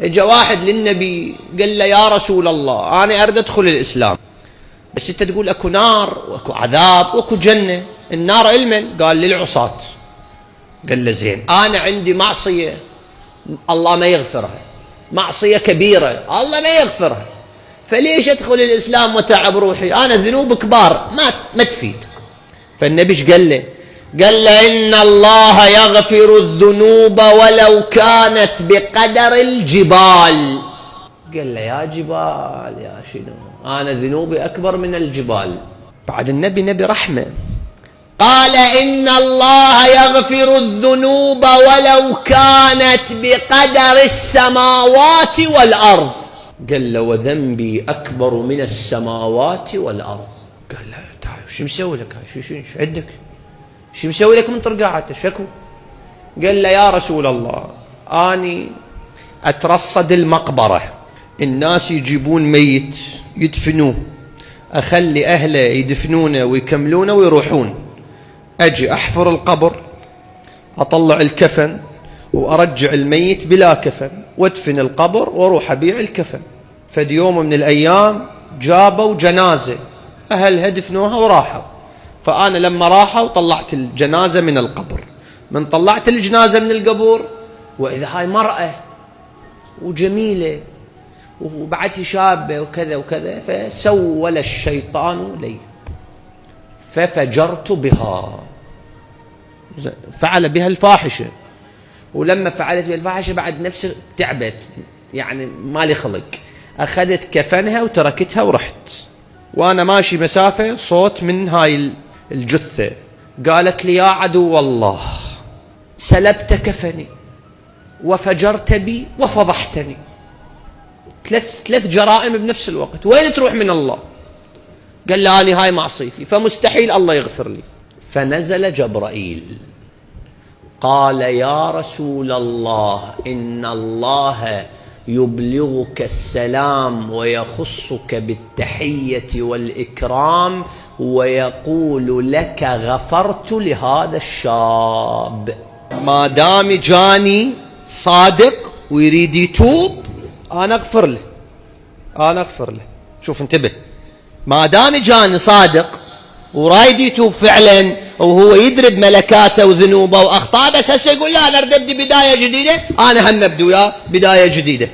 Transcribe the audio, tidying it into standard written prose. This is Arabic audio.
اجا واحد للنبي قال له يا رسول الله أنا أريد أدخل الإسلام، بس أنت تقول أكو نار وأكو عذاب وأكو جنة، النار علما؟ قال للعصاة. قال له زين، أنا عندي معصية الله ما يغفرها، معصية كبيرة الله ما يغفرها، فليش أدخل الإسلام وتعب روحي؟ أنا ذنوب كبار ما تفيد. فالنبي ايش قال له؟ قال له إن الله يغفر الذنوب ولو كانت بقدر الجبال. قال له يا جبال يا شنو، أنا ذنوبي أكبر من الجبال. بعد النبي نبي رحمة، قال إن الله يغفر الذنوب ولو كانت بقدر السماوات والأرض. قال له وذنبي أكبر من السماوات والأرض. قال له تعال شو مسوي لك؟ شو عندك؟ شو مسوي لك من طرقاعته؟ شكو؟ قال له يا رسول الله أني أترصد المقبرة، الناس يجيبون ميت يدفنوه، أخلي أهله يدفنونه ويكملونه ويروحون، أجي أحفر القبر، أطلع الكفن وأرجع الميت بلا كفن، وادفن القبر وأروح أبيع الكفن. فد يوم من الأيام جابوا جنازة أهلها دفنوها وراحوا، فأنا لما راحوا طلعت الجنازة من القبر، من طلعت الجنازة من القبر وإذا هاي مرأة وجميلة وبعد شابة وكذا وكذا، فسول الشيطان لي ففجرت بها، فعل بها الفاحشة. ولما فعلت بها الفاحشة بعد نفسي تعبت، يعني مالي خلق، أخذت كفنها وتركتها ورحت. وأنا ماشي مسافة صوت من هاي الجثة قالت لي يا عدو الله سلبت كفني وفجرت بي وفضحتني. ثلاث جرائم بنفس الوقت، وين تروح من الله؟ قال لي أنا هاي معصيتي فمستحيل الله يغفر لي. فنزل جبرائيل قال يا رسول الله إن الله يبلغك السلام ويخصك بالتحية والإكرام ويقول لك غفرت لهذا الشاب. ما دام جاني صادق ويريد يتوب أنا أغفر له، أنا أغفر له. شوف انتبه، ما دام جاني صادق ورايد يتوب فعلا وهو يدري بملكاته وذنوبه وأخطاء، بس هسه يقول لا أنا أريد أبدي بداية جديدة، أنا هم أبدي وياه بداية جديدة.